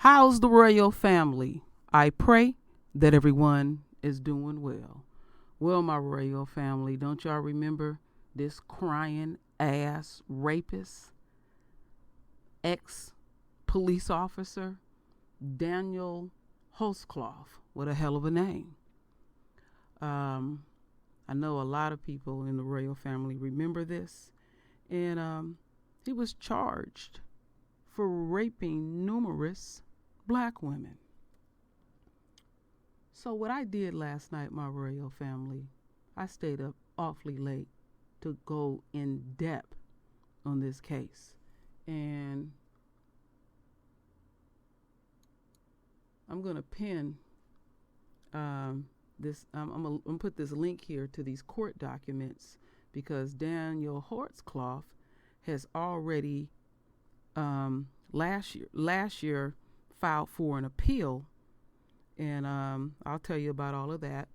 How's the royal family? I pray that everyone is doing well. Well, my royal family, don't y'all remember this crying ass rapist, ex-police officer, Daniel Holtzclaw? What a hell of a name. I know a lot of people in the royal family remember this. And he was charged for raping numerous black women. So what I did last night, my royal family, I stayed up awfully late to go in depth on this case. And I'm going to pin this. I'm going to put this link here to these court documents because Daniel Holtzclaw has already last year filed for an appeal, and I'll tell you about all of that.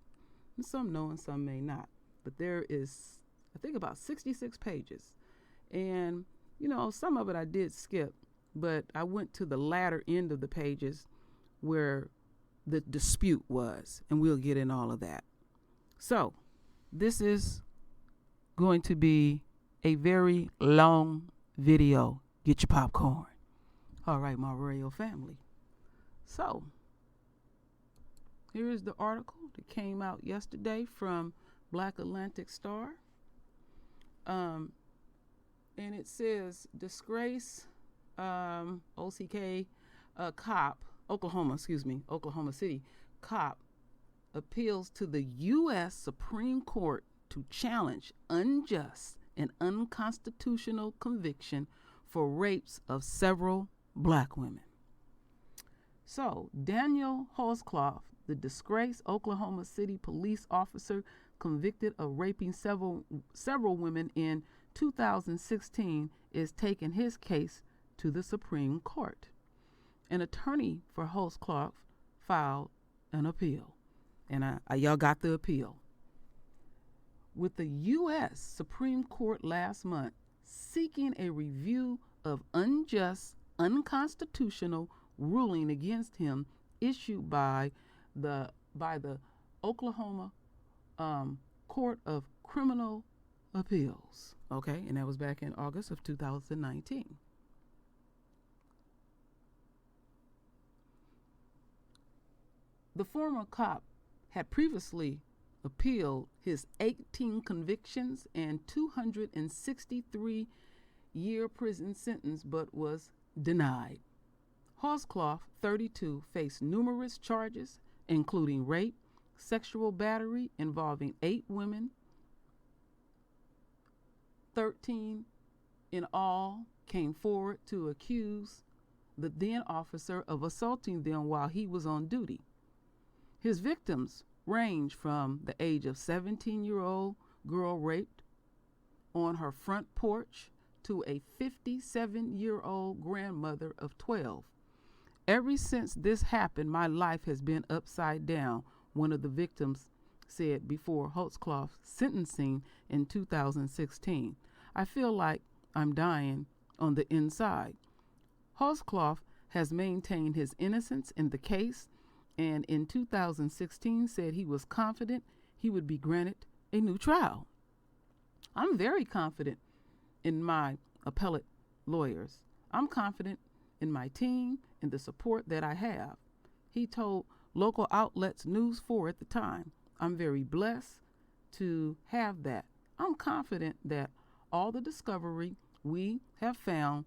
And some know and some may not, but there is, I think, about 66 pages, and some of it I did skip, but I went to the latter end of the pages where the dispute was, and we'll get in all of that. So this is going to be a very long video. Get your popcorn. All right, my royal family. So here is the article that came out yesterday from Black Atlantic Star. And it says, disgrace OCK cop, Oklahoma City cop appeals to the U.S. Supreme Court to challenge unjust and unconstitutional conviction for rapes of several black women. So, Daniel Holtzclaw, the disgraced Oklahoma City police officer convicted of raping several women in 2016, is taking his case to the Supreme Court. An attorney for Holtzclaw filed an appeal, and y'all got the appeal. With the U.S. Supreme Court last month seeking a review of unjust, unconstitutional ruling against him issued by the Oklahoma Court of Criminal Appeals. Okay, and that was back in August of 2019. The former cop had previously appealed his 18 convictions and 263-year prison sentence, but was denied. Holtzclaw, 32, faced numerous charges, including rape, sexual battery involving 8 women. 13 in all came forward to accuse the then officer of assaulting them while he was on duty. His victims range from the age of 17-year-old girl raped on her front porch to a 57-year-old grandmother of 12. Ever since this happened, my life has been upside down, one of the victims said before Holtzclaw's sentencing in 2016. I feel like I'm dying on the inside. Holtzclaw has maintained his innocence in the case, and in 2016 said he was confident he would be granted a new trial. I'm very confident in my appellate lawyers. I'm confident in my team and the support that I have. He told local outlets News 4 at the time, I'm very blessed to have that. I'm confident that all the discovery we have found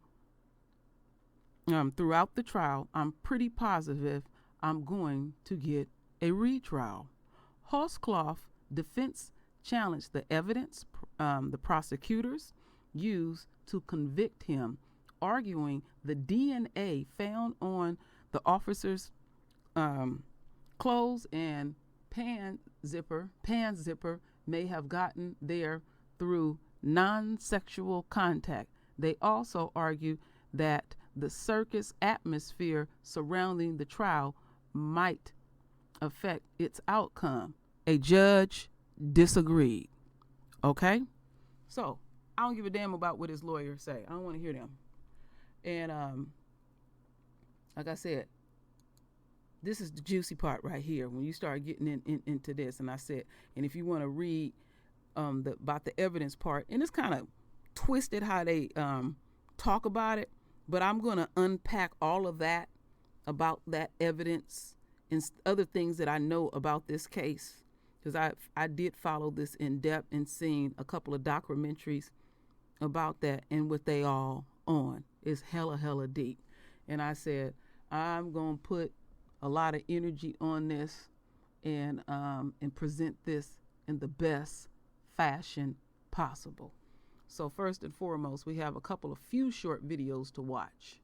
throughout the trial, I'm pretty positive I'm going to get a retrial. Holtzclaw defense challenged the evidence the prosecutors used to convict him, arguing the DNA found on the officer's clothes and pan zipper may have gotten there through non-sexual contact. They also argue that the circus atmosphere surrounding the trial might affect its outcome. A judge disagreed. Okay? So, I don't give a damn about what his lawyers say. I don't want to hear them. And like I said, this is the juicy part right here when you start getting into this. And I said, and if you want to read about the evidence part, and it's kind of twisted how they talk about it, but I'm going to unpack all of that about that evidence and other things that I know about this case, because I did follow this in depth and seen a couple of documentaries about that, and what they all on is hella deep. And I said, I'm going to put a lot of energy on this and present this in the best fashion possible. So first and foremost, we have a few short videos to watch.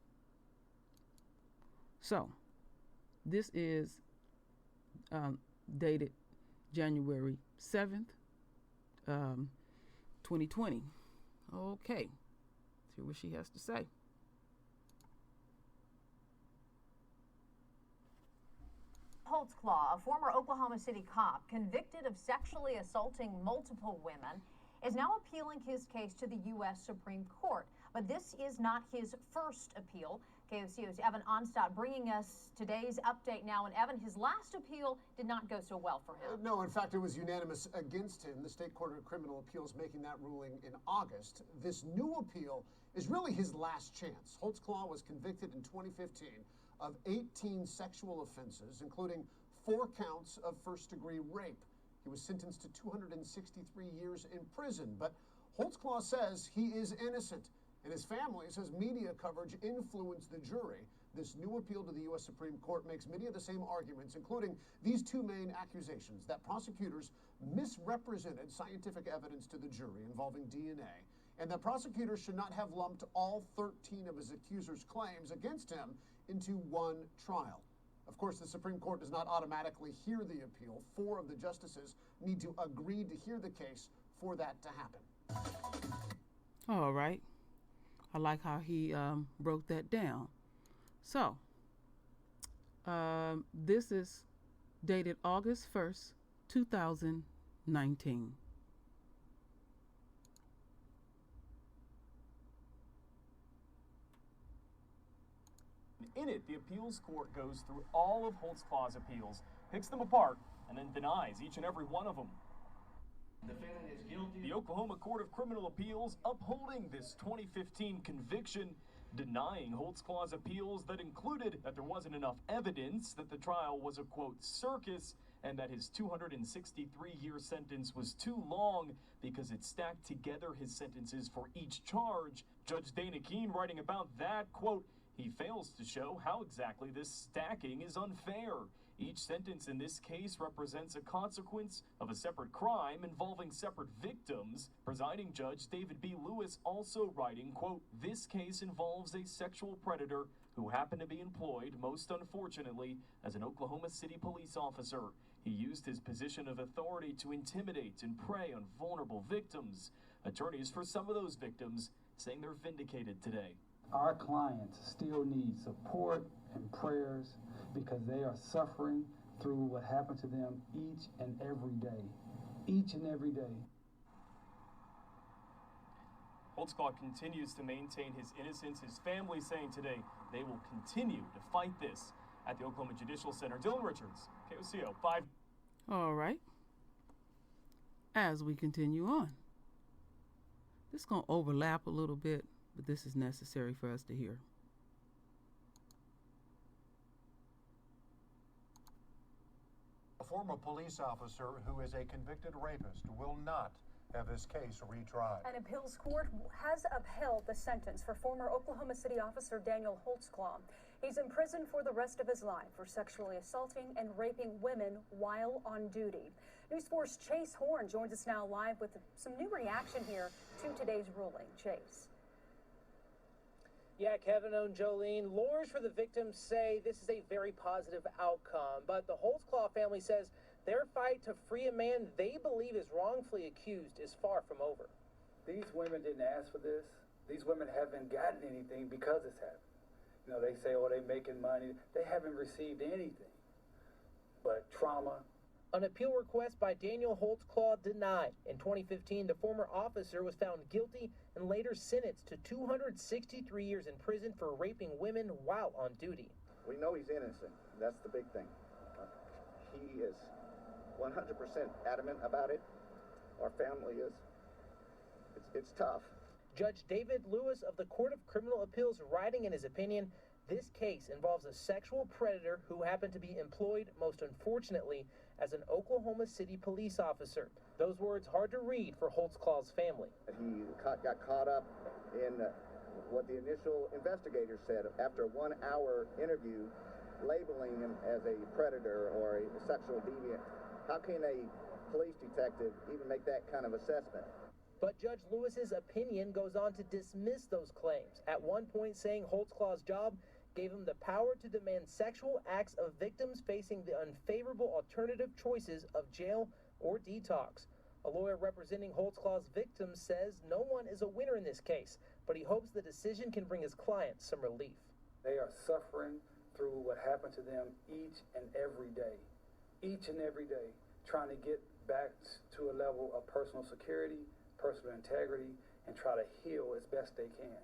So this is dated January 7th, 2020. Okay, see what she has to say. Holtzclaw, a former Oklahoma City cop convicted of sexually assaulting multiple women, is now appealing his case to the U.S. Supreme Court. But this is not his first appeal. KOCO's Evan Onstadt bringing us today's update now. And Evan, his last appeal did not go so well for him. No, in fact, it was unanimous against him. The State Court of Criminal Appeals making that ruling in August. This new appeal is really his last chance. Holtzclaw was convicted in 2015 of 18 sexual offenses, including 4 counts of first-degree rape. He was sentenced to 263 years in prison, but Holtzclaw says he is innocent, and his family says media coverage influenced the jury. This new appeal to the U.S. Supreme Court makes many of the same arguments, including these 2 main accusations: that prosecutors misrepresented scientific evidence to the jury involving DNA, and that prosecutors should not have lumped all 13 of his accusers' claims against him into one trial. Of course, the Supreme Court does not automatically hear the appeal. 4 of the justices need to agree to hear the case for that to happen. All right. I like how he broke that down. So, this is dated August 1st, 2019. In it, the appeals court goes through all of Holtzclaw's appeals, picks them apart, and then denies each and every one of them. The defendant is guilty. The Oklahoma Court of Criminal Appeals upholding this 2015 conviction, denying Holtzclaw's appeals that included that there wasn't enough evidence that the trial was a, quote, circus, and that his 263-year sentence was too long because it stacked together his sentences for each charge. Judge Dana Keene writing about that, quote, he fails to show how exactly this stacking is unfair. Each sentence in this case represents a consequence of a separate crime involving separate victims. Presiding Judge David B. Lewis also writing, quote, this case involves a sexual predator who happened to be employed, most unfortunately, as an Oklahoma City police officer. He used his position of authority to intimidate and prey on vulnerable victims. Attorneys for some of those victims saying they're vindicated today. Our clients still need support and prayers because they are suffering through what happened to them each and every day. Each and every day. Holtzclaw continues to maintain his innocence. His family saying today they will continue to fight this at the Oklahoma Judicial Center. Dylan Richards, KOCO 5. All right. As we continue on, this is going to overlap a little bit, but this is necessary for us to hear. A former police officer who is a convicted rapist will not have his case retried. An appeals court has upheld the sentence for former Oklahoma City officer Daniel Holtzclaw. He's in prison for the rest of his life for sexually assaulting and raping women while on duty. News 4's Chase Horn joins us now live with some new reaction here to today's ruling. Chase. Yeah, Kevin and Jolene, lawyers for the victims say this is a very positive outcome, but the Holtzclaw family says their fight to free a man they believe is wrongfully accused is far from over. These women didn't ask for this. These women haven't gotten anything because it's happened. You know, they say, oh, they're making money. They haven't received anything but trauma. An appeal request by Daniel Holtzclaw denied. In 2015, the former officer was found guilty and later sentenced to 263 years in prison for raping women while on duty. We know he's innocent. That's the big thing. He is 100% adamant about it. Our family is. It's tough. Judge David Lewis of the Court of Criminal Appeals writing in his opinion, this case involves a sexual predator who happened to be employed, most unfortunately, as an Oklahoma City police officer. Those words hard to read for Holtzclaw's family. He got caught up in what the initial investigators said after a 1-hour interview, labeling him as a predator or a sexual deviant. How can a police detective even make that kind of assessment? But Judge Lewis's opinion goes on to dismiss those claims, at one point saying Holtzclaw's job gave him the power to demand sexual acts of victims facing the unfavorable alternative choices of jail or detox. A lawyer representing Holtzclaw's victims says no one is a winner in this case, but he hopes the decision can bring his clients some relief. They are suffering through what happened to them each and every day, trying to get back to a level of personal security, personal integrity, and try to heal as best they can.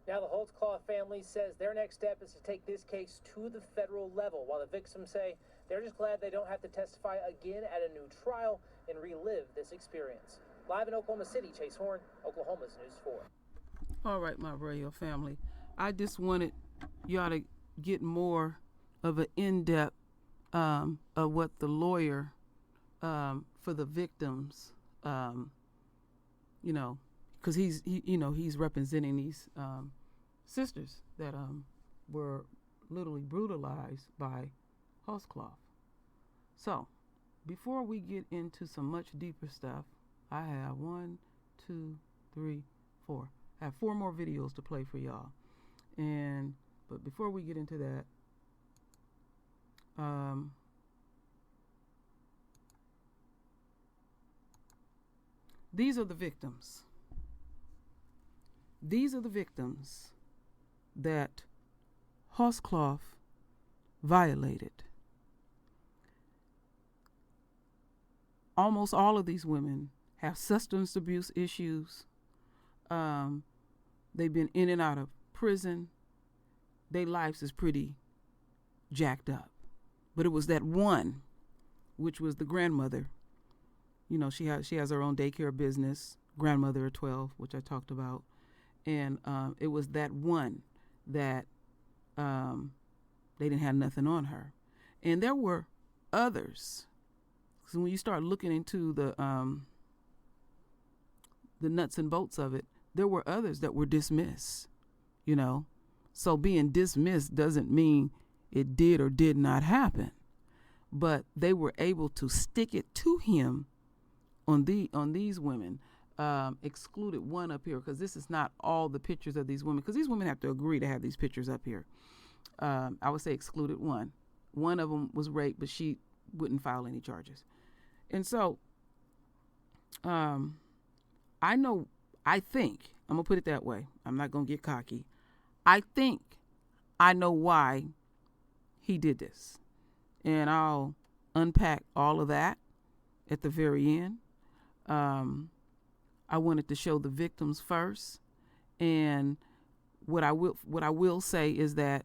Now the Holtzclaw family says their next step is to take this case to the federal level, while the victims say they're just glad they don't have to testify again at a new trial and relive this experience. Live in Oklahoma City, Chase Horn, Oklahoma's News 4. All right, my radio family. I just wanted y'all to get more of an in-depth of what the lawyer for the victims, because he's representing these sisters that were literally brutalized by Holtzclaw. So, before we get into some much deeper stuff, I have 1, 2, 3, 4. I have 4 more videos to play for y'all. But before we get into that, these are the victims. These are the victims that Holtzclaw violated. Almost all of these women have substance abuse issues. They've been in and out of prison. Their lives is pretty jacked up. But it was that one, which was the grandmother. You know, she has her own daycare business, grandmother of 12, which I talked about. And it was that one that they didn't have nothing on her. And there were others. So when you start looking into the nuts and bolts of it, there were others that were dismissed, So being dismissed doesn't mean it did or did not happen. But they were able to stick it to him on these women. Excluded one up here, because this is not all the pictures of these women, because these women have to agree to have these pictures up here. I would say excluded one. One of them was raped, but she wouldn't file any charges. And so, I think, I'm going to put it that way. I'm not going to get cocky. I think I know why he did this. And I'll unpack all of that at the very end. I wanted to show the victims first. And what I will say is that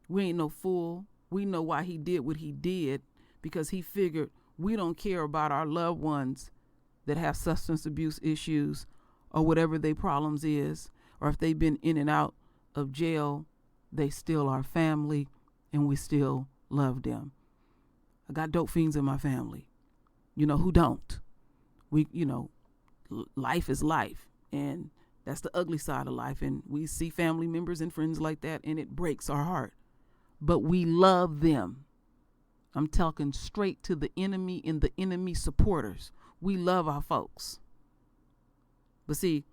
we ain't no fool. We know why he did what he did, because he figured we don't care about our loved ones that have substance abuse issues or whatever their problems is, or if they've been in and out of jail, they still are family and we still love them. I got dope fiends in my family. Who don't? Life is life, and that's the ugly side of life. And we see family members and friends like that, and it breaks our heart. But we love them. I'm talking straight to the enemy and the enemy supporters. We love our folks. But see,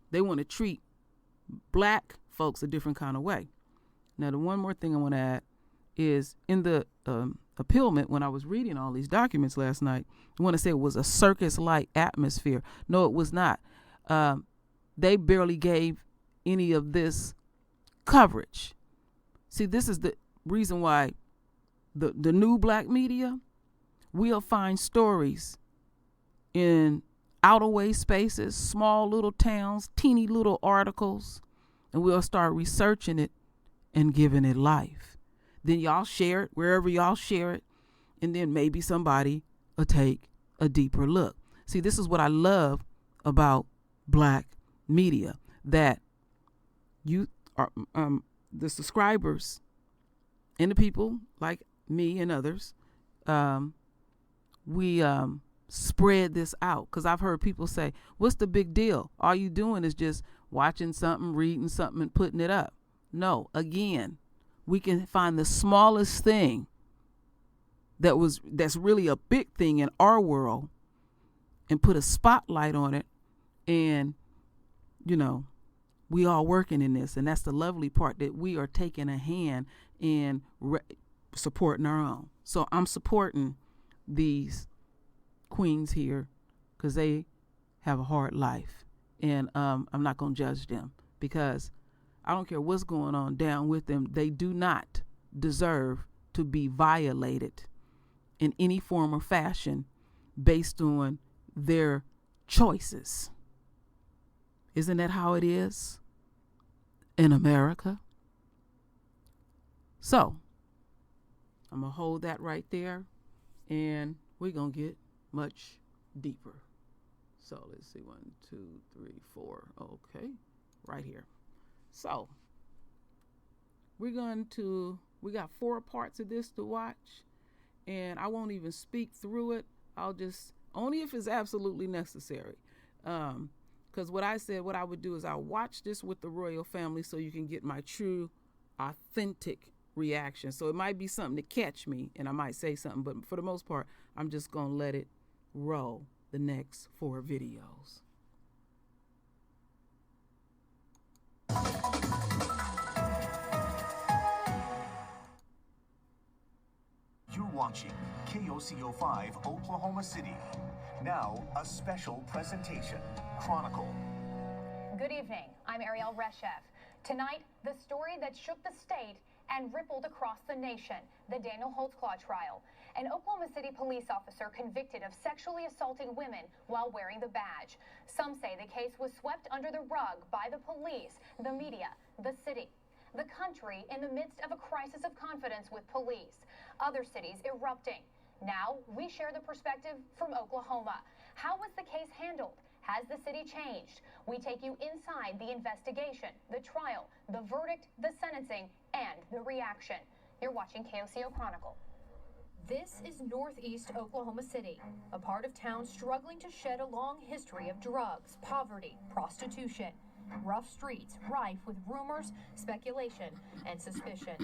they want to treat black folks a different kind of way. Now, the one more thing I want to add is in the appealment, when I was reading all these documents last night, I want to say it was a circus-like atmosphere. No, it was not. They barely gave any of this coverage. See, this is the reason why the new black media, we'll find stories in out-of-way spaces, small little towns, teeny little articles, and we'll start researching it and giving it life. Then y'all share it wherever y'all share it, and then maybe somebody will take a deeper look. See, this is what I love about black media, that you are the subscribers and the people like me and others, we spread this out, because I've heard people say, what's the big deal? All you doing is just watching something, reading something, and putting it up. No, again, we can find the smallest thing that's really a big thing in our world and put a spotlight on it, and we all working in this. And that's the lovely part, that we are taking a hand in supporting our own. So I'm supporting these queens here because they have a hard life, and I'm not going to judge them, because I don't care what's going on down with them. They do not deserve to be violated in any form or fashion based on their choices. Isn't that how it is in America? So I'm going to hold that right there, and we're going to get much deeper. So let's see, 1, 2, 3, 4. Okay, right here. So we got 4 parts of this to watch, and I won't even speak through it. I'll just, only if it's absolutely necessary. Because what I would do is I'll watch this with the royal family so you can get my true, authentic reaction. So it might be something to catch me, and I might say something, but for the most part, I'm just going to let it roll the next 4 videos. You're watching KOCO5 Oklahoma City. Now, a special presentation, Chronicle. Good evening. I'm Ariel Reshev. Tonight, the story that shook the state and rippled across the nation, the Daniel Holtzclaw trial. An Oklahoma City police officer convicted of sexually assaulting women while wearing the badge. Some say the case was swept under the rug by the police, the media, the city. The country in the midst of a crisis of confidence with police. Other cities erupting. Now we share the perspective from Oklahoma. How was the case handled? Has the city changed? We take you inside the investigation, the trial, the verdict, the sentencing, and the reaction. You're watching KOCO Chronicle. This is northeast Oklahoma City, a part of town struggling to shed a long history of drugs, poverty, prostitution. Rough streets rife with rumors, speculation, and suspicion.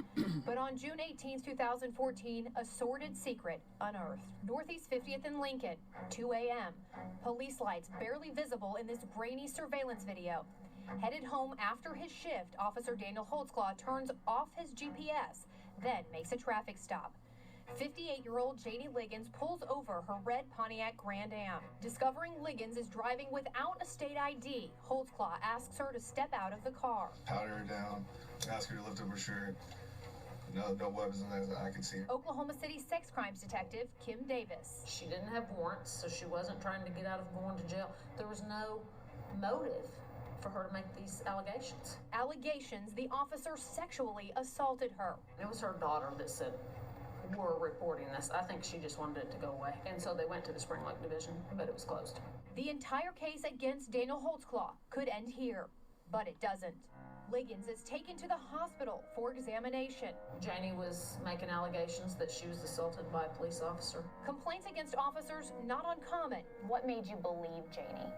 But on June 18, 2014, a sordid secret unearthed. Northeast 50th and Lincoln, 2 a.m. Police lights barely visible in this grainy surveillance video. Headed home after his shift, Officer Daniel Holtzclaw turns off his GPS, then makes a traffic stop. 58-year-old Janie Liggins pulls over her red Pontiac Grand Am. Discovering Liggins is driving without a state ID, Holtzclaw asks her to step out of the car. Powder her down, ask her to lift up her shirt. No weapons in there that I can see. Oklahoma City sex crimes detective Kim Davis. She didn't have warrants, so she wasn't trying to get out of going to jail. There was no motive for her to make these allegations. Allegations the officer sexually assaulted her. It was her daughter that said, "We're reporting this." I think she just wanted it to go away. And so they went to the Spring Lake Division, but it was closed. The entire case against Daniel Holtzclaw could end here, but it doesn't. Liggins is taken to the hospital for examination. Janie was making allegations that she was assaulted by a police officer. Complaints against officers not uncommon. What made you believe Janie?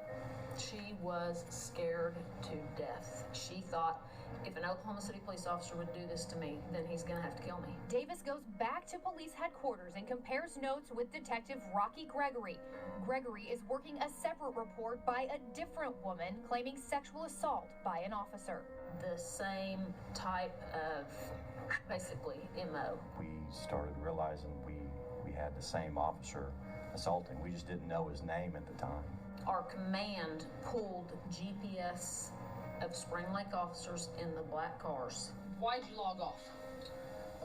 She was scared to death. She thought, if an Oklahoma City police officer would do this to me, then he's going to have to kill me. Davis goes back to police headquarters and compares notes with Detective Rocky Gregory. Gregory is working a separate report by a different woman claiming sexual assault by an officer. The same type of, basically, MO. We started realizing we had the same officer assaulting. We just didn't know his name at the time. Our command pulled GPS of Spring Lake officers in the black cars. Why'd you log off?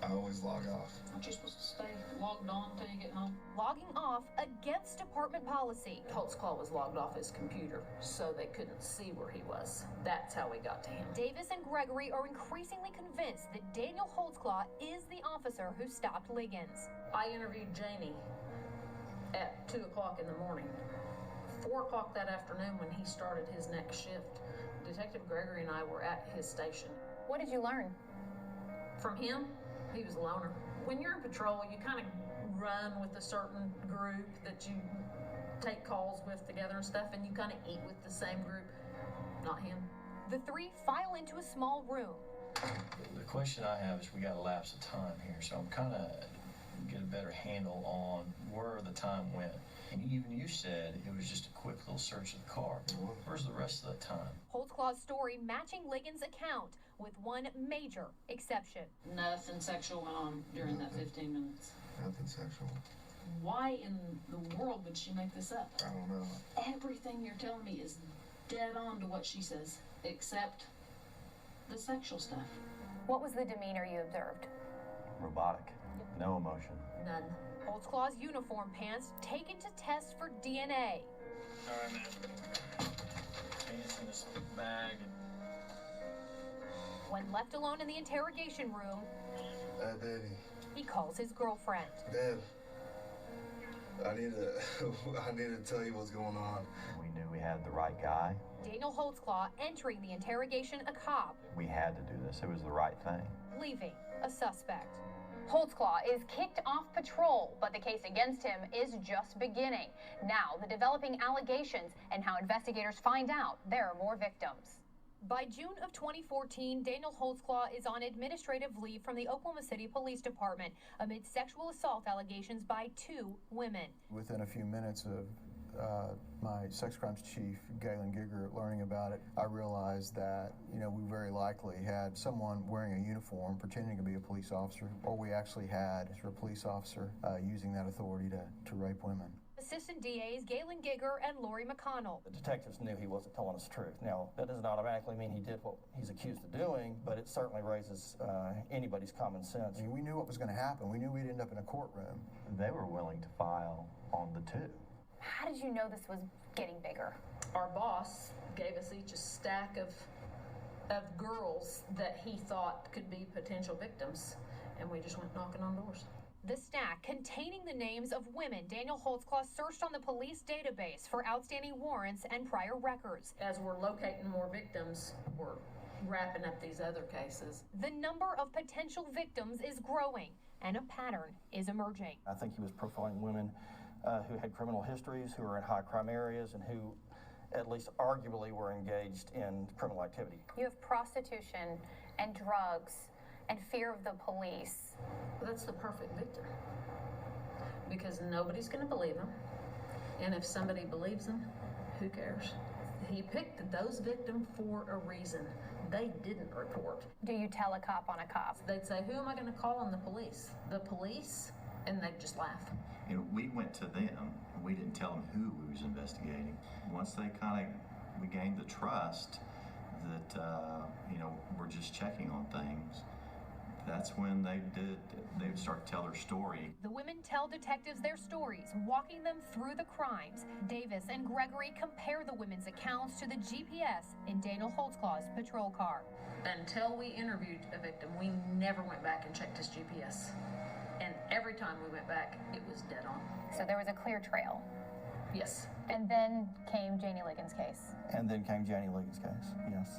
I always log off. Aren't you supposed to stay logged on until you get home? Logging off against department policy. Holtzclaw was logged off his computer, so they couldn't see where he was. That's how we got to him. Davis and Gregory are increasingly convinced that Daniel Holtzclaw is the officer who stopped Liggins. I interviewed Janie at 2 o'clock in the morning. 4 o'clock that afternoon when he started his next shift, Detective Gregory and I were at his station. What did you learn? From him, he was a loner. When you're in patrol, you kind of run with a certain group that you take calls with together and stuff, and you kind of eat with the same group. Not him. The three file into a small room. The question I have is, we got a lapse of time here, so I'm kind of get a better handle on where the time went. And even you said it was just a quick little search of the car. Where's the rest of the time? Holtzclaw's story matching Liggins' account with one major exception. Nothing sexual went on during that 15 minutes. Nothing sexual. Why in the world would she make this up? I don't know. Everything you're telling me is dead on to what she says, except the sexual stuff. What was the demeanor you observed? Robotic. No emotion. None. Holtzclaw's uniform pants taken to test for DNA. All right, man. Pants in this bag. When left alone in the interrogation room, Daddy. he calls his girlfriend. Dad. I need to tell you what's going on. We knew we had the right guy. Daniel Holtzclaw entering the interrogation a cop, We had to do this. It was the right thing. leaving a suspect. Holtzclaw is kicked off patrol, but the case against him is just beginning. Now, the developing allegations and how investigators find out there are more victims. By June of 2014, Daniel Holtzclaw is on administrative leave from the Oklahoma City Police Department amid sexual assault allegations by 2 women. Within a few minutes of my sex crimes chief, Galen Giger, learning about it, I realized that, we very likely had someone wearing a uniform pretending to be a police officer, or we actually had a police officer using that authority to rape women. Assistant DAs Galen Giger and Lori McConnell. The detectives knew he wasn't telling us the truth. Now, that doesn't automatically mean he did what he's accused of doing, but it certainly raises anybody's common sense. I mean, we knew what was going to happen. We knew we'd end up in a courtroom. They were willing to file on the 2. How did you know this was getting bigger? Our boss gave us each a stack of girls that he thought could be potential victims, and we just went knocking on doors. The stack containing the names of women Daniel Holtzclaw searched on the police database for outstanding warrants and prior records. As we're locating more victims, we're wrapping up these other cases. The number of potential victims is growing, and a pattern is emerging. I think he was profiling women who had criminal histories, who were in high crime areas, and who at least arguably were engaged in criminal activity. You have prostitution and drugs and fear of the police. That's the perfect victim, because nobody's going to believe him, and if somebody believes him, who cares? He picked those victims for a reason. They didn't report. Do you tell a cop on a cop? They'd say, who am I going to call on the police? The police? And they'd just laugh. We went to them. We didn't tell them who we was investigating. Once we gained the trust that, we're just checking on things, that's when they would start to tell their story. The women tell detectives their stories, walking them through the crimes. Davis and Gregory compare the women's accounts to the GPS in Daniel Holtzclaw's patrol car. Until we interviewed a victim, we never went back and checked his GPS. And every time we went back, it was dead on. So there was a clear trail? Yes. And then came Janie Liggins' case? And then came Janie Liggins' case, yes.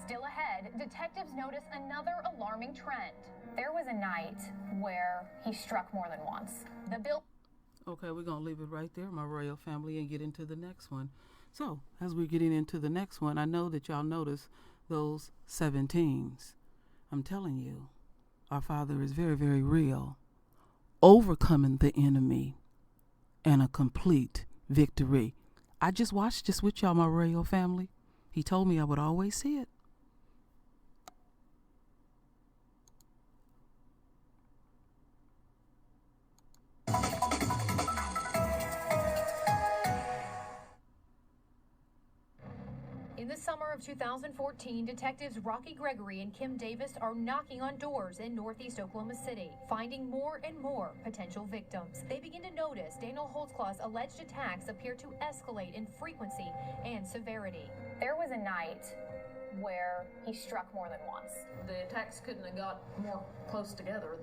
Still ahead, detectives notice another alarming trend. There was a night where he struck more than once. The bill. Okay, we're going to leave it right there, my royal family, and get into the next one. So, as we're getting into the next one, I know that y'all notice those 17s. I'm telling you, our Father is very, very real. Overcoming the enemy and a complete victory. I just watched this with y'all, my royal family. He told me I would always see it. In the summer of 2014, detectives Rocky Gregory and Kim Davis are knocking on doors in northeast Oklahoma City, finding more and more potential victims. They begin to notice Daniel Holtzclaw's alleged attacks appear to escalate in frequency and severity. There was a night where he struck more than once. The attacks couldn't have got more close together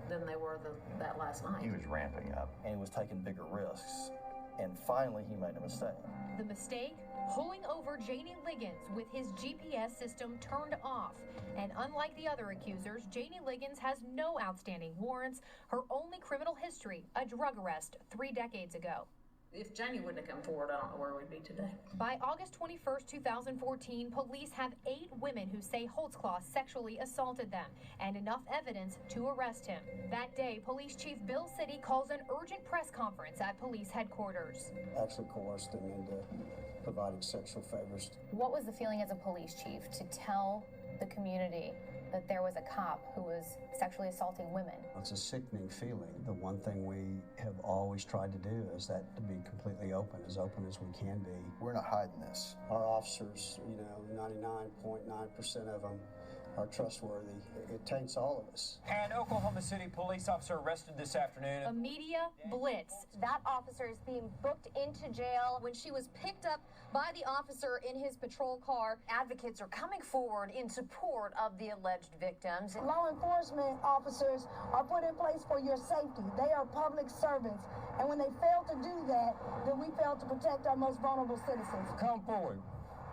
than they were that last night. He was ramping up, and he was taking bigger risks. And finally, he made a mistake. The mistake? Pulling over Janie Liggins with his GPS system turned off. And unlike the other accusers, Janie Liggins has no outstanding warrants. Her only criminal history, a drug arrest 3 decades ago. If Janie wouldn't have come forward, I don't know where we'd be today. By August 21st, 2014, police have 8 women who say Holtzclaw sexually assaulted them and enough evidence to arrest him. That day, Police Chief Bill City calls an urgent press conference at police headquarters. Actually coerced them into providing sexual favors. What was the feeling as a police chief to tell the community that there was a cop who was sexually assaulting women? It's a sickening feeling. The one thing we have always tried to do is that to be completely open as we can be. We're not hiding this. Our officers, 99.9% of them are trustworthy. It takes all of us. An Oklahoma City police officer arrested this afternoon. A media blitz. That officer is being booked into jail. When she was picked up by the officer in his patrol car, Advocates are coming forward in support of the alleged victims. Law enforcement officers are put in place for your safety. They are public servants. And when they fail to do that, then we fail to protect our most vulnerable citizens. Come forward.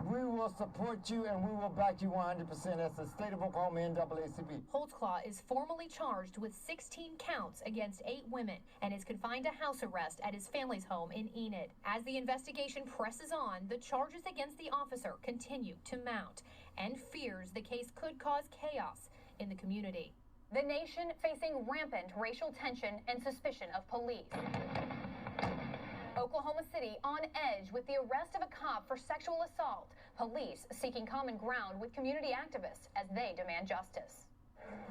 We will support you and we will back you 100% as the state of Oklahoma NAACP. Holtzclaw is formally charged with 16 counts against 8 women and is confined to house arrest at his family's home in Enid. As the investigation presses on, the charges against the officer continue to mount and fears the case could cause chaos in the community. The nation facing rampant racial tension and suspicion of police. Oklahoma City on edge with the arrest of a cop for sexual assault. Police seeking common ground with community activists as they demand justice.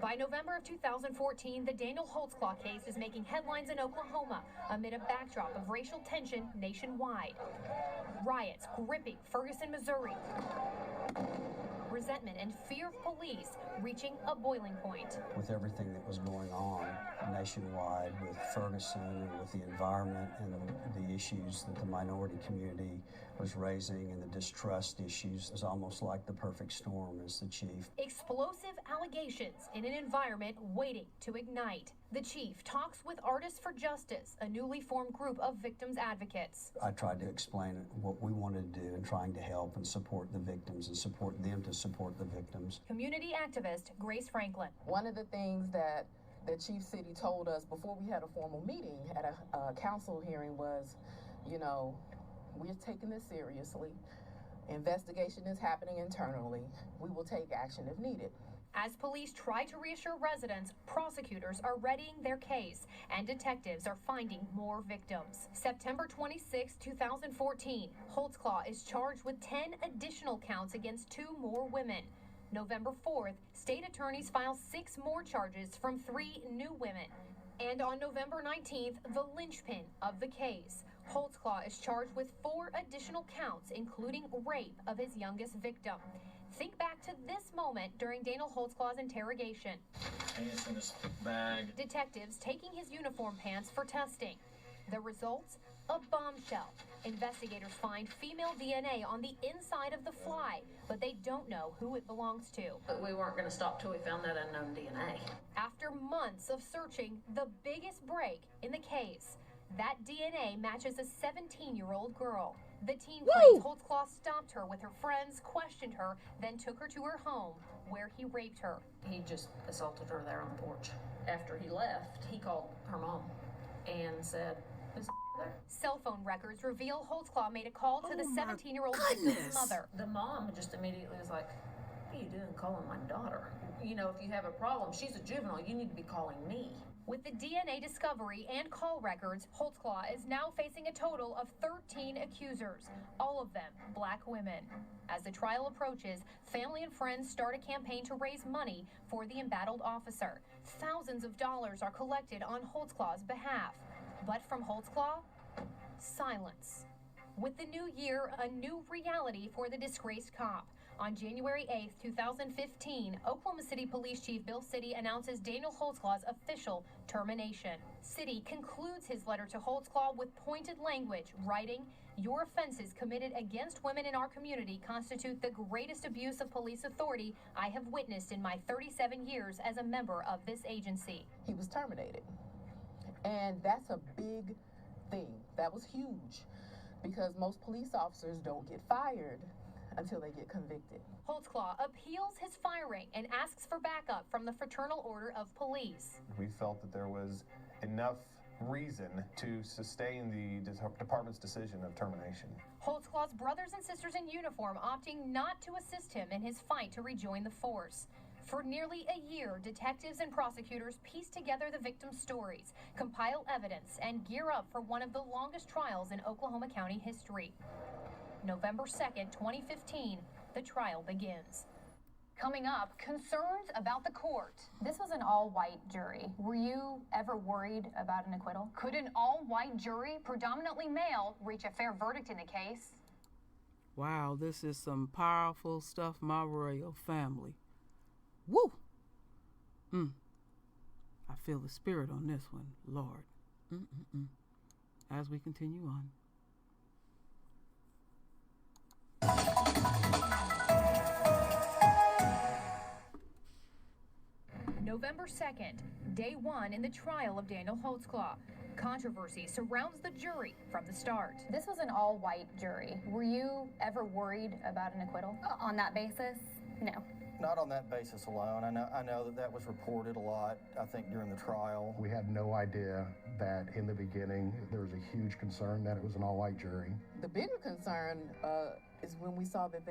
By November of 2014, the Daniel Holtzclaw case is making headlines in Oklahoma amid a backdrop of racial tension nationwide. Riots gripping Ferguson, Missouri. Resentment and fear of police reaching a boiling point. With everything that was going on nationwide with Ferguson and with the environment and the issues that the minority community was raising and the distrust issues, it was almost like the perfect storm, as the chief. Explosive allegations in an environment waiting to ignite. The chief talks with Artists for Justice, a newly formed group of victims advocates. I tried to explain what we wanted to do in trying to help and support the victims and support them to support the victims. Community activist Grace Franklin. One of the things that the Chief City told us before we had a formal meeting at a council hearing was, we're taking this seriously. Investigation is happening internally. We will take action if needed. As police try to reassure residents, prosecutors are readying their case and detectives are finding more victims. September 26, 2014, Holtzclaw is charged with 10 additional counts against 2 more women. November 4th, state attorneys file 6 more charges from 3 new women. And on November 19th, the linchpin of the case. Holtzclaw is charged with 4 additional counts, including rape of his youngest victim. Think back to this moment during Daniel Holtzclaw's interrogation. Pants in his bag. Detectives taking his uniform pants for testing. The results? A bombshell. Investigators find female DNA on the inside of the fly, but they don't know who it belongs to. But we weren't going to stop till we found that unknown DNA. After months of searching, the biggest break in the case. That DNA matches a 17-year-old girl. The teen claims Holtzclaw stopped her with her friends, questioned her, then took her to her home, where he raped her. He just assaulted her there on the porch. After he left, he called her mom and said, "Who's there?" Cell phone records reveal Holtzclaw made a call to the 17-year-old victim's mother. The mom just immediately was like, "What are you doing calling my daughter? If you have a problem, she's a juvenile, you need to be calling me." With the DNA discovery and call records, Holtzclaw is now facing a total of 13 accusers, all of them black women. As the trial approaches, family and friends start a campaign to raise money for the embattled officer. Thousands of dollars are collected on Holtzclaw's behalf. But from Holtzclaw, silence. With the new year, a new reality for the disgraced cop. On January 8, 2015, Oklahoma City Police Chief Bill City announces Daniel Holtzclaw's official termination. City concludes his letter to Holtzclaw with pointed language, writing, "Your offenses committed against women in our community constitute the greatest abuse of police authority I have witnessed in my 37 years as a member of this agency." He was terminated. And that's a big thing. That was huge because most police officers don't get fired until they get convicted. Holtzclaw appeals his firing and asks for backup from the Fraternal Order of Police. We felt that there was enough reason to sustain the department's decision of termination. Holtzclaw's brothers and sisters in uniform opting not to assist him in his fight to rejoin the force. For nearly a year, detectives and prosecutors piece together the victims' stories, compile evidence, and gear up for one of the longest trials in Oklahoma County history. November 2nd, 2015, the trial begins. Coming up, concerns about the court. This was an all-white jury. Were you ever worried about an acquittal? Could an all-white jury, predominantly male, reach a fair verdict in the case? Wow, this is some powerful stuff, my royal family. Woo! I feel the spirit on this one, Lord. As we continue on. November 2nd, day one in the trial of Daniel Holtzclaw. Controversy surrounds the jury from the start. This was an all-white jury. Were you ever worried about an acquittal? On that basis, no. Not on that basis alone. I know that was reported a lot, I think, during the trial. We had no idea that in the beginning there was a huge concern that it was an all-white jury. The bigger concern is when we saw that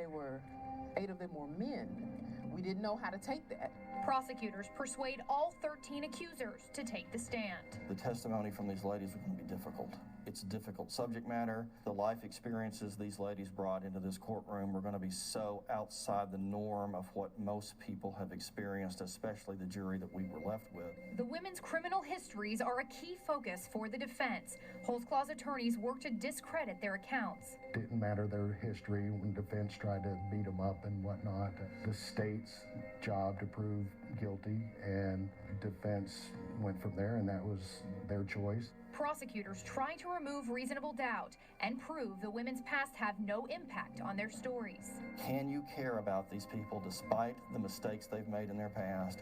8 of them were men. We didn't know how to take that. Prosecutors persuade all 13 accusers to take the stand. The testimony from these ladies was going to be difficult. It's a difficult subject matter. The life experiences these ladies brought into this courtroom were going to be so outside the norm of what most people have experienced, especially the jury that we were left with. The women's criminal histories are a key focus for the defense. Holtzclaw's attorneys work to discredit their accounts. Didn't matter their history when defense tried to beat them up and whatnot. The state's job to prove guilty, and defense went from there, and that was their choice. Prosecutors try to remove reasonable doubt and prove the women's past have no impact on their stories. Can you care about these people despite the mistakes they've made in their past?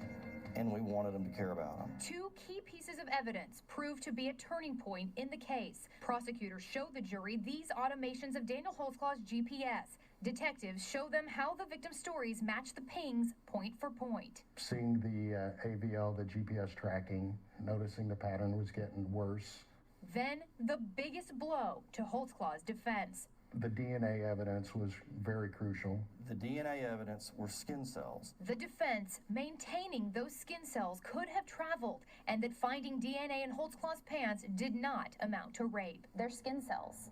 And we wanted them to care about them. 2 key pieces of evidence proved to be a turning point in the case. Prosecutors showed the jury these automations of Daniel Holtzclaw's GPS. Detectives show them how the victim's stories match the pings point for point. Seeing the AVL, the GPS tracking, noticing the pattern was getting worse. Then the biggest blow to Holtzclaw's defense. The DNA evidence was very crucial. The DNA evidence were skin cells. The defense maintaining those skin cells could have traveled, and that finding DNA in Holtzclaw's pants did not amount to rape. They're skin cells.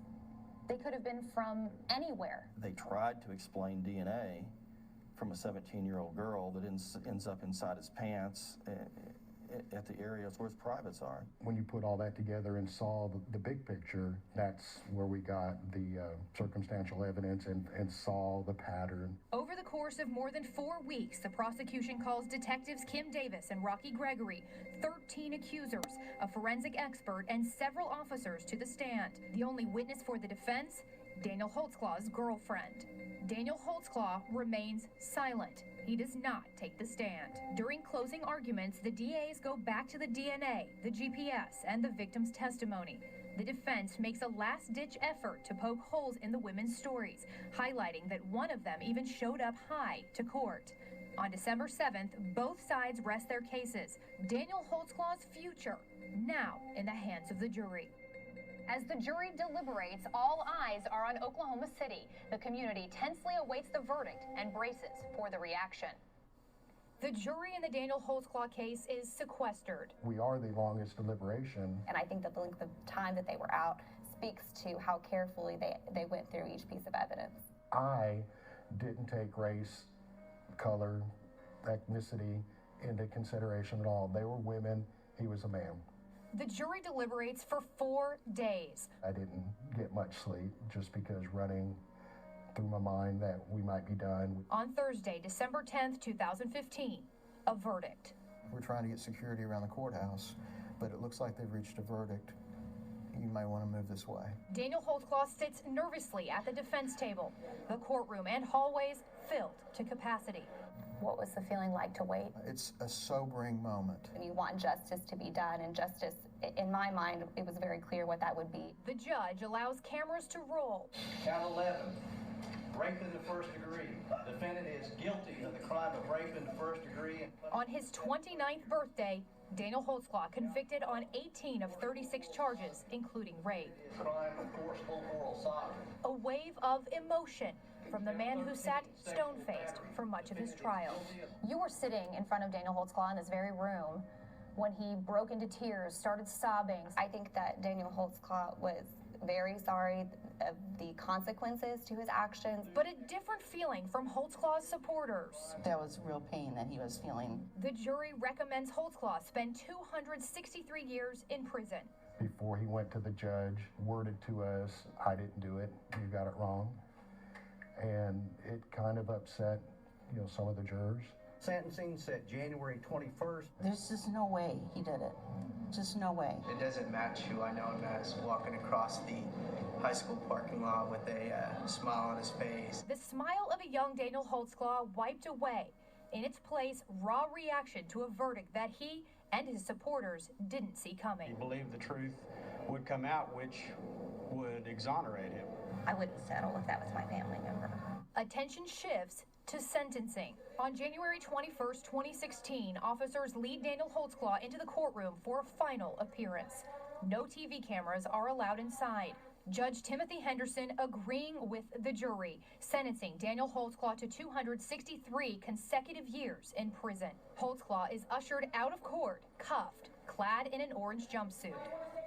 They could have been from anywhere. They tried to explain DNA from a 17-year-old girl that ends up inside his pants at the areas where his privates are. When you put all that together and saw the big picture, that's where we got the circumstantial evidence and saw the pattern. Over the course of more than 4 weeks, the prosecution calls detectives Kim Davis and Rocky Gregory, 13 accusers, a forensic expert, and several officers to the stand. The only witness for the defense, Daniel Holtzclaw's girlfriend. Daniel Holtzclaw remains silent. He does not take the stand. During closing arguments, the DAs go back to the DNA, the GPS, and the victim's testimony. The defense makes a last-ditch effort to poke holes in the women's stories, highlighting that one of them even showed up high to court. On December 7th, both sides rest their cases. Daniel Holtzclaw's future, now in the hands of the jury. As the jury deliberates, all eyes are on Oklahoma City. The community tensely awaits the verdict and braces for the reaction. The jury in the Daniel Holtzclaw case is sequestered. We are the longest deliberation. And I think that the length of time that they were out speaks to how carefully they went through each piece of evidence. I didn't take race, color, ethnicity into consideration at all. They were women, he was a man. The jury deliberates for 4 days. I didn't get much sleep just because running through my mind that we might be done. On Thursday, December 10th, 2015, a verdict. We're trying to get security around the courthouse, but it looks like they've reached a verdict. You might want to move this way. Daniel Holtzclaw sits nervously at the defense table. The courtroom and hallways filled to capacity. What was the feeling like to wait? It's a sobering moment. You want justice to be done, and justice, in my mind, it was very clear what that would be. The judge allows cameras to roll. Count 11, rape in the first degree. Defendant is guilty of the crime of rape in the first degree. On his 29th birthday, Daniel Holtzclaw convicted on 18 of 36 charges, including rape. Crime of forcible oral sodomy. A wave of emotion from the man who sat stone-faced for much of his trial. You were sitting in front of Daniel Holtzclaw in this very room when he broke into tears, started sobbing. I think that Daniel Holtzclaw was very sorry of the consequences to his actions. But a different feeling from Holtzclaw's supporters. There was real pain that he was feeling. The jury recommends Holtzclaw spend 263 years in prison. Before he went to the judge, worded to us, I didn't do it, you got it wrong. And it kind of upset, some of the jurors. Sentencing set January 21st. There's just no way he did it. Just no way. It doesn't match who I know him as, walking across the high school parking lot with a smile on his face. The smile of a young Daniel Holtzclaw wiped away. In its place, raw reaction to a verdict that he and his supporters didn't see coming. He believed the truth would come out, which would exonerate him. I wouldn't settle if that was my family member. Attention shifts to sentencing. On January 21st, 2016, officers lead Daniel Holtzclaw into the courtroom for a final appearance. No TV cameras are allowed inside. Judge Timothy Henderson agreeing with the jury, sentencing Daniel Holtzclaw to 263 consecutive years in prison. Holtzclaw is ushered out of court, cuffed, clad in an orange jumpsuit.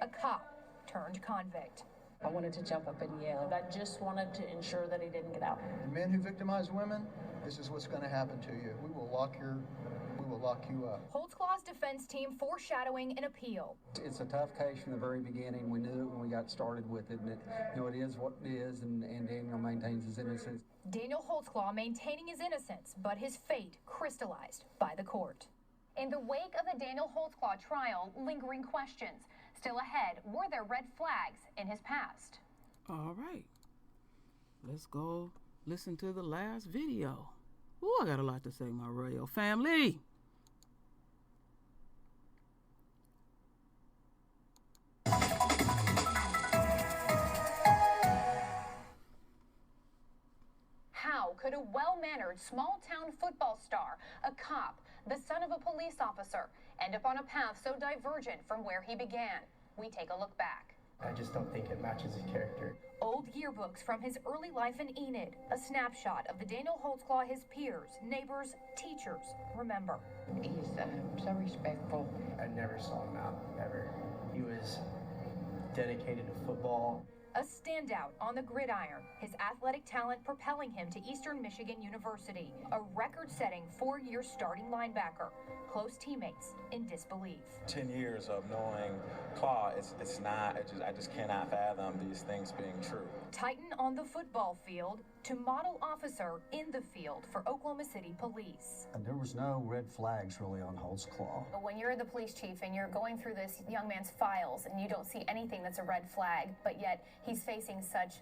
A cop turned convict. I wanted to jump up and yell. I just wanted to ensure that he didn't get out. The men who victimize women, this is what's going to happen to you. We will lock you up. Holtzclaw's defense team foreshadowing an appeal. It's a tough case from the very beginning. We knew it when we got started with it, and it is what it is, and Daniel maintains his innocence. Daniel Holtzclaw maintaining his innocence, but his fate crystallized by the court. In the wake of the Daniel Holtzclaw trial, lingering questions. Still ahead, were there red flags in his past? All right. Let's go listen to the last video. Ooh, I got a lot to say, my royal family. How could a well-mannered small-town football star, a cop, the son of a police officer, end up on a path so divergent from where he began? We take a look back. I just don't think it matches his character. Old yearbooks from his early life in Enid, a snapshot of the Daniel Holtzclaw his peers, neighbors, teachers remember. He's so respectful. I never saw him out, ever. He was dedicated to football. A standout on the gridiron, his athletic talent propelling him to Eastern Michigan University, a record-setting 4-year starting linebacker, close teammates in disbelief. 10 years of knowing Claw, I just cannot fathom these things being true. Titan on the football field to model officer in the field for Oklahoma City Police. There was no red flags really on Holtzclaw. When you're the police chief and you're going through this young man's files and you don't see anything that's a red flag, but yet he's facing such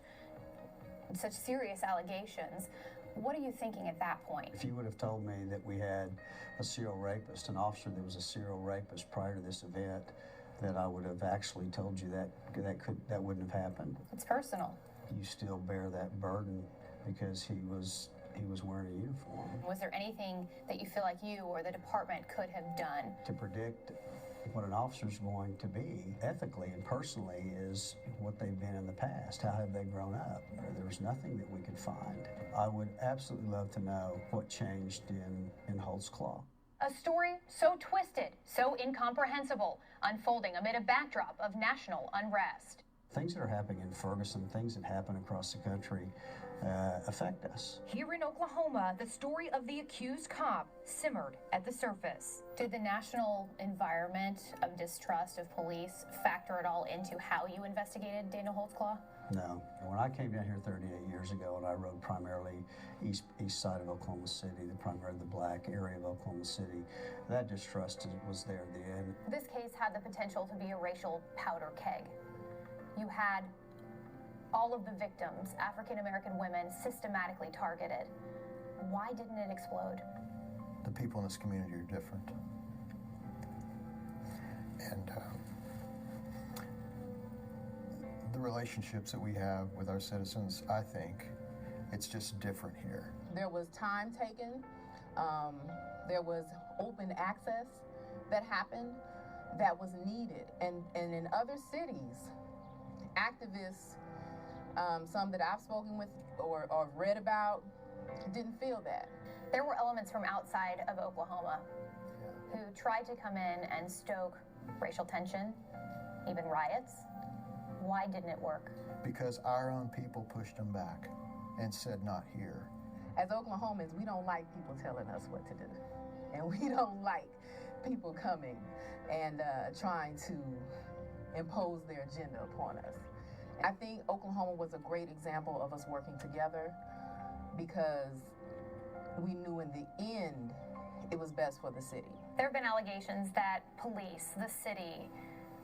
serious allegations, what are you thinking at that point? If you would have told me that we had a serial rapist, an officer that was a serial rapist prior to this event, that I would have actually told you that wouldn't have happened. It's personal. You still bear that burden because he was wearing a uniform. Was there anything that you feel like you or the department could have done? To predict what an officer's going to be ethically and personally is what they've been in the past. How have they grown up? There's nothing that we could find. I would absolutely love to know what changed in Holtzclaw. A story so twisted, so incomprehensible, unfolding amid a backdrop of national unrest. Things that are happening in Ferguson, things that happen across the country, affect us. Here in Oklahoma, the story of the accused cop simmered at the surface. Did the national environment of distrust of police factor at all into how you investigated Daniel Holtzclaw? No. When I came down here 38 years ago, and I rode primarily east side of Oklahoma City, primarily the black area of Oklahoma City, that distrust was there then. This case had the potential to be a racial powder keg. You had all of the victims, African American women, systematically targeted. Why didn't it explode? The people in this community are different. And the relationships that we have with our citizens, I think it's just different here. There was time taken. There was open access that happened that was needed. And in other cities, activists, some that I've spoken with or read about, didn't feel that. There were elements from outside of Oklahoma who tried to come in and stoke racial tension, even riots. Why didn't it work? Because our own people pushed them back and said, not here. As Oklahomans, we don't like people telling us what to do. And we don't like people coming and trying to impose their agenda upon us. I think Oklahoma was a great example of us working together because we knew in the end it was best for the city. There have been allegations that police, the city,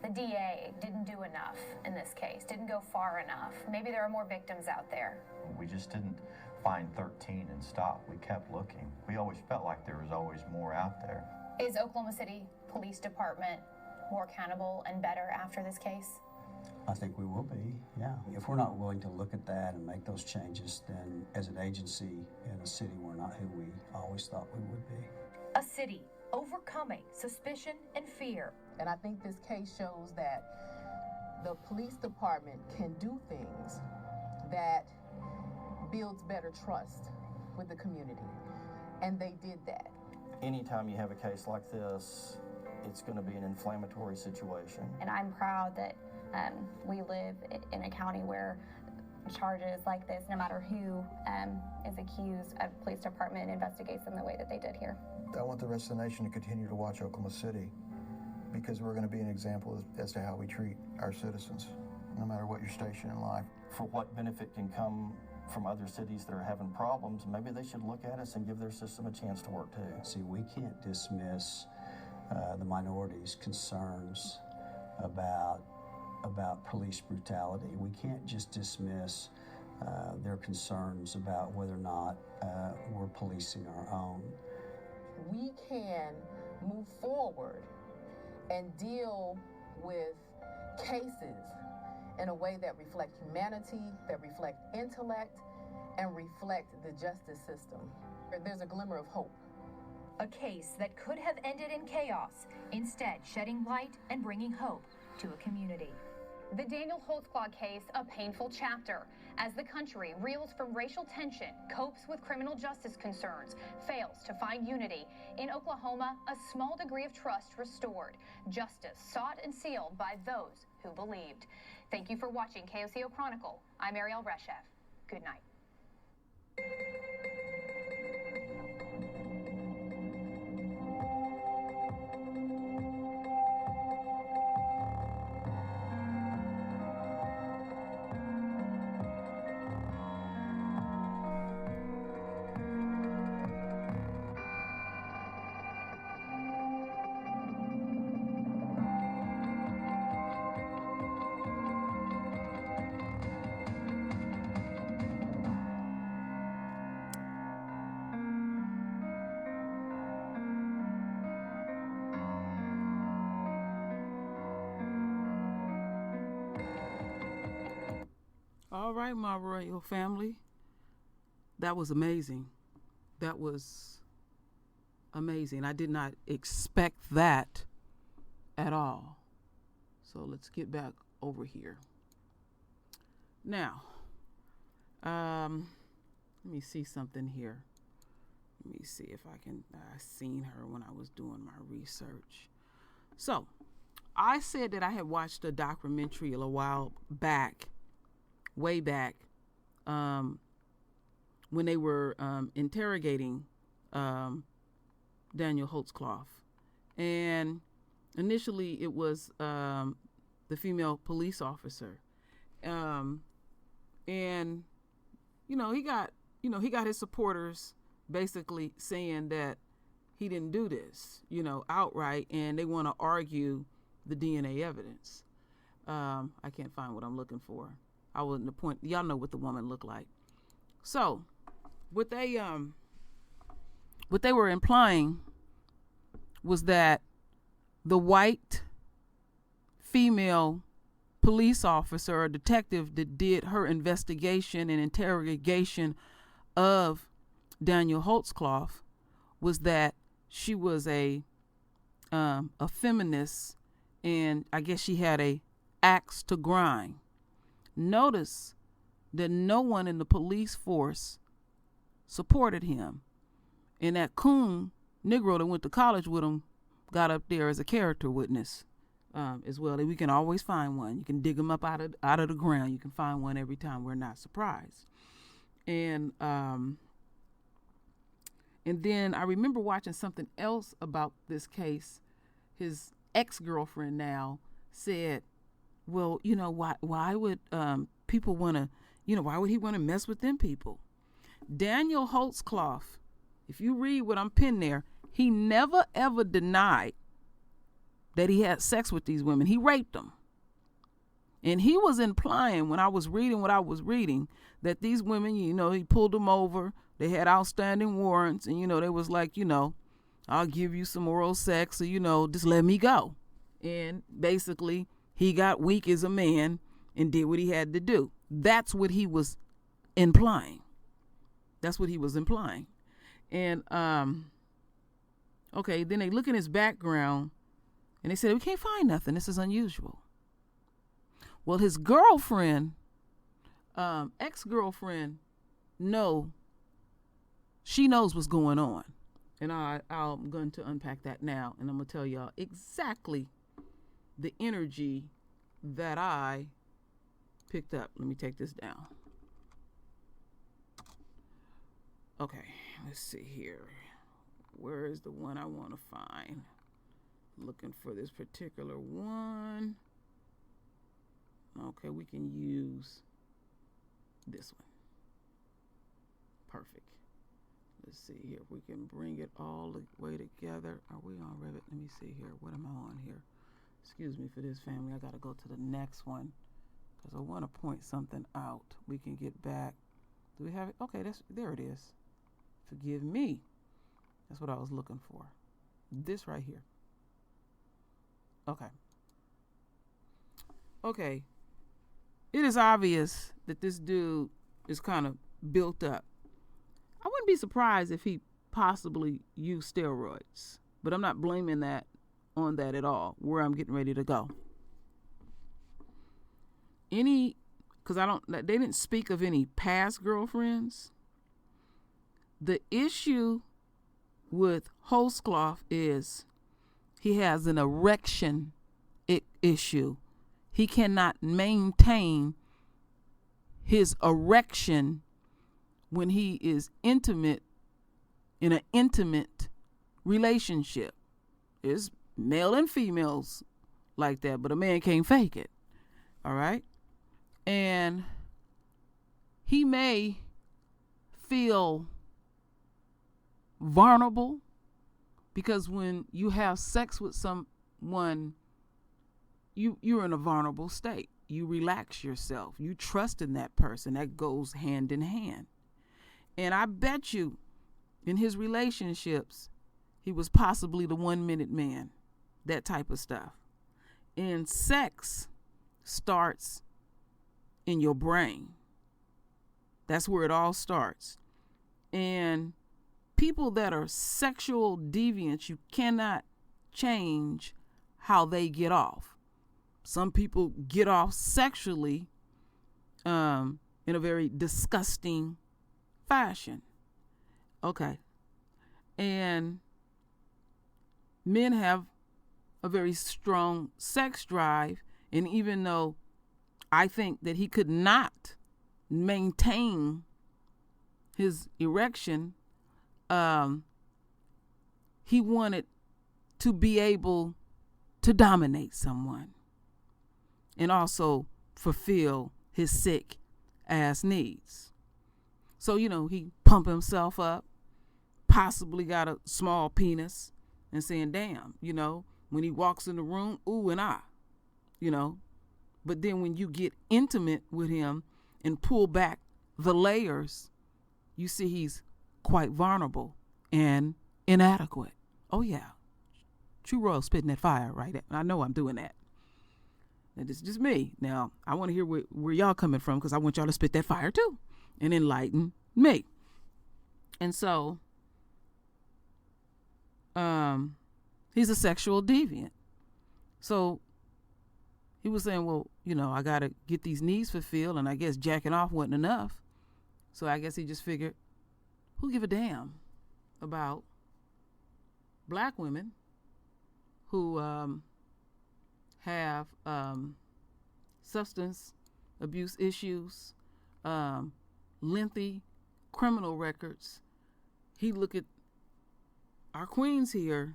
the DA didn't do enough in this case, didn't go far enough. Maybe there are more victims out there. We just didn't find 13 and stop. We kept looking. We always felt like there was always more out there. Is Oklahoma City Police Department more accountable and better after this case? I think we will be, yeah. If we're not willing to look at that and make those changes, then as an agency in a city, we're not who we always thought we would be. A city overcoming suspicion and fear. And I think this case shows that the police department can do things that builds better trust with the community. And they did that. Anytime you have a case like this, it's going to be an inflammatory situation. And I'm proud that we live in a county where charges like this, no matter who is accused, a police department investigates them the way that they did here. I want the rest of the nation to continue to watch Oklahoma City because we're going to be an example as to how we treat our citizens, no matter what your station in life. For what benefit can come from other cities that are having problems, maybe they should look at us and give their system a chance to work too. See, we can't dismiss the minorities' concerns about police brutality. We can't just dismiss their concerns about whether or not we're policing our own. We can move forward and deal with cases in a way that reflect humanity, that reflect intellect, and reflect the justice system. There's a glimmer of hope. A case that could have ended in chaos, instead shedding light and bringing hope to a community. The Daniel Holtzclaw case, a painful chapter, as the country reels from racial tension, copes with criminal justice concerns, fails to find unity. In Oklahoma, a small degree of trust restored, justice sought and sealed by those who believed. Thank you for watching KOCO Chronicle. I'm Ariel Reshev. Good night. All right, my royal family. That was amazing. That was amazing. I did not expect that at all. So let's get back over here. Now, let me see something here. Let me see if I can, I seen her when I was doing my research. So, I said that I had watched a documentary a while back, way back, when they were interrogating Daniel Holtzclaw. And initially it was the female police officer. And, he got his supporters basically saying that he didn't do this, outright, and they want to argue the DNA evidence. I can't find what I'm looking for. I wasn't point. Y'all know what the woman looked like. So, what they were implying was that the white female police officer or detective that did her investigation and interrogation of Daniel Holtzclaw was that she was a feminist, and I guess she had a axe to grind. Notice that no one in the police force supported him, and that coon Negro that went to college with him got up there as a character witness as well. We can always find one. You can dig them up out of the ground. You can find one every time. We're not surprised. And then I remember watching something else about this case. His ex-girlfriend now said, well, why would people want to, why would he want to mess with them people? Daniel Holtzclaw, if you read what I'm pinning there, he never ever denied that he had sex with these women. He raped them. And he was implying, when I was reading what I was reading, that these women, he pulled them over. They had outstanding warrants. And, they was like, I'll give you some oral sex. So, just let me go. And basically, he got weak as a man and did what he had to do. That's what he was implying. And, okay, then they look in his background and they said, we can't find nothing. This is unusual. Well, his girlfriend, ex-girlfriend, she knows what's going on. And I'm going to unpack that now. And I'm going to tell y'all exactly the energy that I picked up. Let me take this down. Okay, let's see here. Where is the one I want to find? Looking for this particular one. Okay, we can use this one. Perfect. Let's see here if we can bring it all the way together. Are we on Revit? Let me see here. What am I on here? Excuse me for this, family. I got to go to the next one because I want to point something out. We can get back. Do we have it? Okay, there it is. Forgive me. That's what I was looking for. This right here. Okay. It is obvious that this dude is kind of built up. I wouldn't be surprised if he possibly used steroids, but I'm not blaming that on that at all, where I'm getting ready to go. Because they didn't speak of any past girlfriends. The issue with Holtzclaw is he has an erection issue. He cannot maintain his erection when he is intimate in an intimate relationship. There's male and females like that, but a man can't fake it. All right? And he may feel vulnerable because when you have sex with someone, you're in a vulnerable state. You relax yourself. You trust in that person. That goes hand in hand. And I bet you in his relationships, he was possibly the 1 minute man, that type of stuff. And sex starts in your brain. That's where it all starts. And people that are sexual deviants, you cannot change how they get off. Some people get off sexually in a very disgusting fashion. Okay. And men have a very strong sex drive. And even though I think that he could not maintain his erection, he wanted to be able to dominate someone and also fulfill his sick ass needs. So, he pump himself up, possibly got a small penis, and saying, damn, when he walks in the room, ooh and ah, But then when you get intimate with him and pull back the layers, you see he's quite vulnerable and inadequate. Oh, yeah. True Royal spitting that fire, right? I know I'm doing that. And it's just me. Now, I want to hear where y'all coming from, because I want y'all to spit that fire too and enlighten me. And so, he's a sexual deviant. So he was saying, well, I got to get these needs fulfilled, and I guess jacking off wasn't enough. So I guess he just figured, who give a damn about black women who have substance abuse issues, lengthy criminal records. He look at our queens here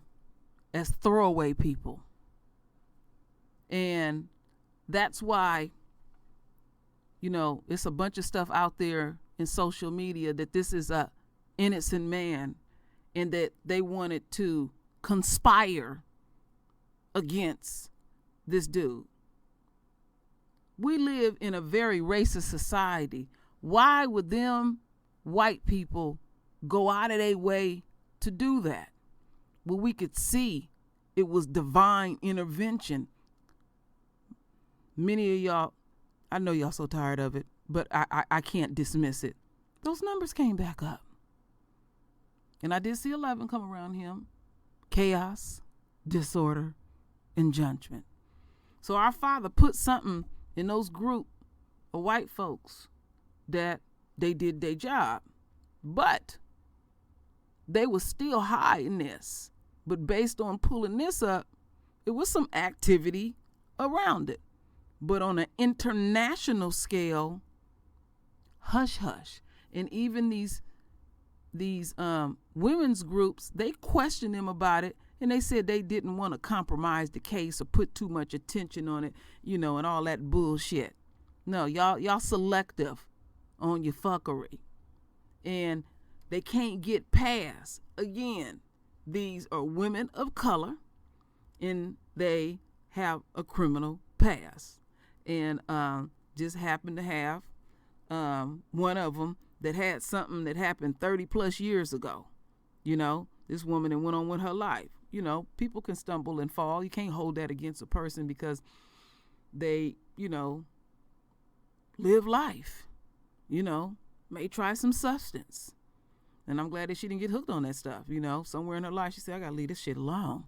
as throwaway people. And that's why, it's a bunch of stuff out there in social media that this is a innocent man and that they wanted to conspire against this dude. We live in a very racist society. Why would them white people go out of their way to do that? Well, we could see it was divine intervention. Many of y'all, I know y'all so tired of it, but I can't dismiss it. Those numbers came back up. And I did see 11 come around him. Chaos, disorder, and judgment. So our Father put something in those group of white folks that they did their job. But they were still hiding this. But based on pulling this up, it was some activity around it. But on an international scale, hush hush. And even these women's groups, they questioned him about it, and they said they didn't want to compromise the case or put too much attention on it, and all that bullshit. No, y'all selective on your fuckery. And they can't get past, again, these are women of color, and they have a criminal past. And just happened to have one of them that had something that happened 30 plus years ago. This woman that went on with her life. People can stumble and fall. You can't hold that against a person because they, live life, may try some substance. And I'm glad that she didn't get hooked on that stuff. Somewhere in her life, she said, I got to leave this shit alone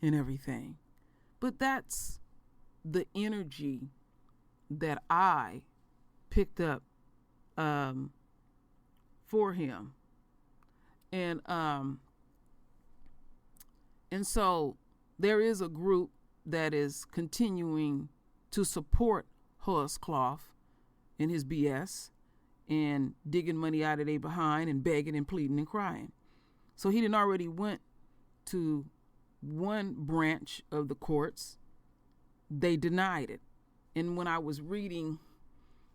and everything. But that's the energy that I picked up for him. And so there is a group that is continuing to support Holtzclaw in his BS and digging money out of their behind and begging and pleading and crying. So he done already went to one branch of the courts. They denied it. And when I was reading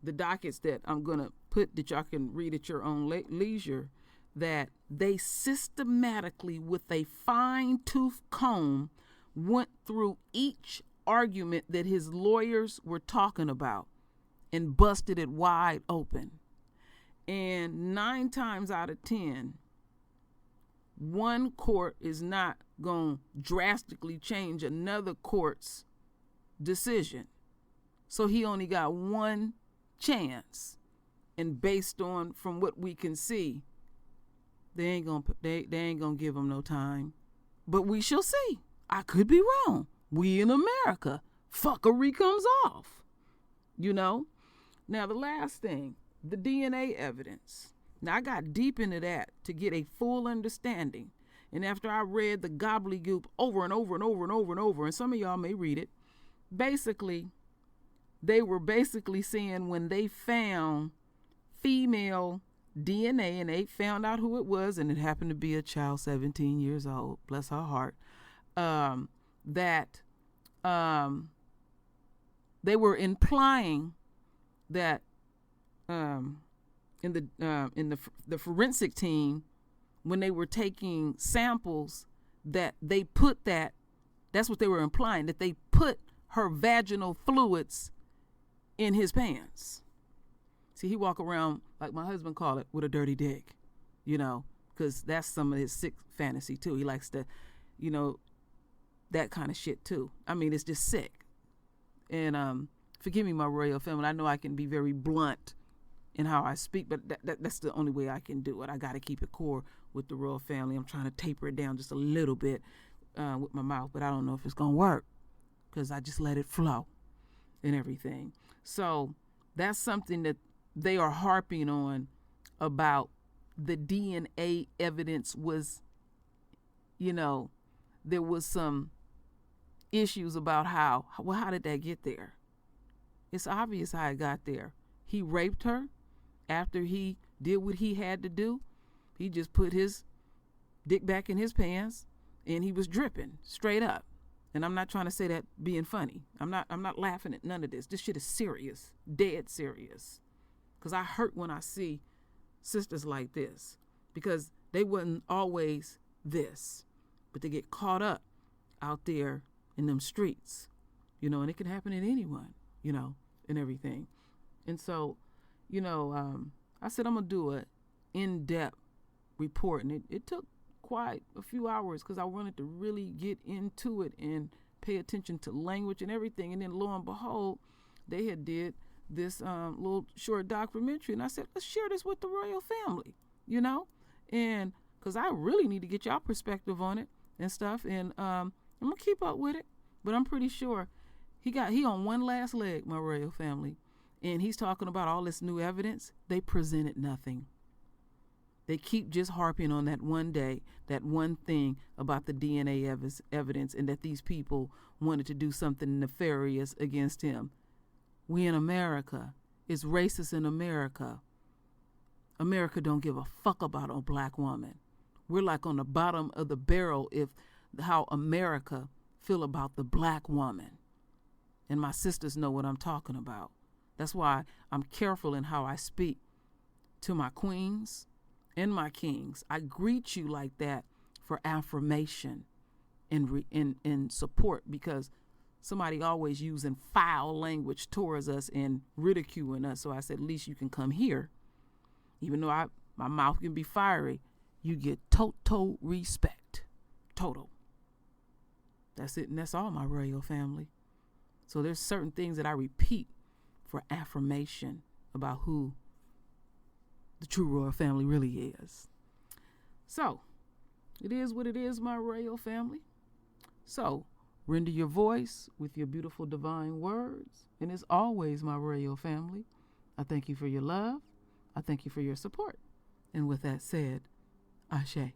the dockets that I'm going to put that y'all can read at your own leisure, that they systematically, with a fine-tooth comb, went through each argument that his lawyers were talking about and busted it wide open. And 9 times out of 10, one court is not going to drastically change another court's decision. So he only got one chance. And based on, from what we can see, they ain't gonna give him no time. But we shall see. I could be wrong. We in America, fuckery comes off. Now the last thing, the DNA evidence. Now I got deep into that to get a full understanding. And after I read the gobbledygook over and over and over and over and over, and some of y'all may read it, basically, they were basically saying when they found female DNA and they found out who it was, and it happened to be a child 17 years old, bless her heart, that they were implying that the forensic team, when they were taking samples, that they put that's what they were implying, that they put her vaginal fluids in his pants. See, he walk around, like my husband call it, with a dirty dick, because that's some of his sick fantasy too. He likes to, that kind of shit too. I mean, it's just sick. And forgive me, my royal family. I know I can be very blunt in how I speak, but that's the only way I can do it. I got to keep it core with the royal family. I'm trying to taper it down just a little bit with my mouth, but I don't know if it's going to work because I just let it flow and everything. So that's something that they are harping on about. The DNA evidence was, there was some issues about how did that get there? It's obvious how it got there. He raped her. After he did what he had to do, he just put his dick back in his pants and he was dripping straight up. And I'm not trying to say that being funny. I'm not laughing at none of this. This shit is serious, dead serious. Because I hurt when I see sisters like this, because they wasn't always this, but they get caught up out there in them streets, and it can happen to anyone, and everything. And so, I said I'm gonna do a in-depth report, and it took quite a few hours because I wanted to really get into it and pay attention to language and everything. And then lo and behold, they had did this little short documentary, and I said, let's share this with the royal family, and because I really need to get y'all perspective on it and stuff. And I'm gonna keep up with it, but I'm pretty sure he on one last leg, my royal family, and he's talking about all this new evidence. They presented nothing. They keep just harping on that one day, that one thing about the DNA evidence, and that these people wanted to do something nefarious against him. We in America. It's racist in America. America don't give a fuck about a black woman. We're like on the bottom of the barrel if how America feel about the black woman. And my sisters know what I'm talking about. That's why I'm careful in how I speak to my queens and my kings. I greet you like that for affirmation and support, because somebody always using foul language towards us and ridiculing us. So I said, at least you can come here. Even though my mouth can be fiery, you get total respect. Total. That's it, and that's all, my royal family. So there's certain things that I repeat for affirmation about who the true royal family really is. So it is what it is, my royal family. So render your voice with your beautiful divine words. And as always, my royal family, I thank you for your love. I thank you for your support. And with that said, Ashe.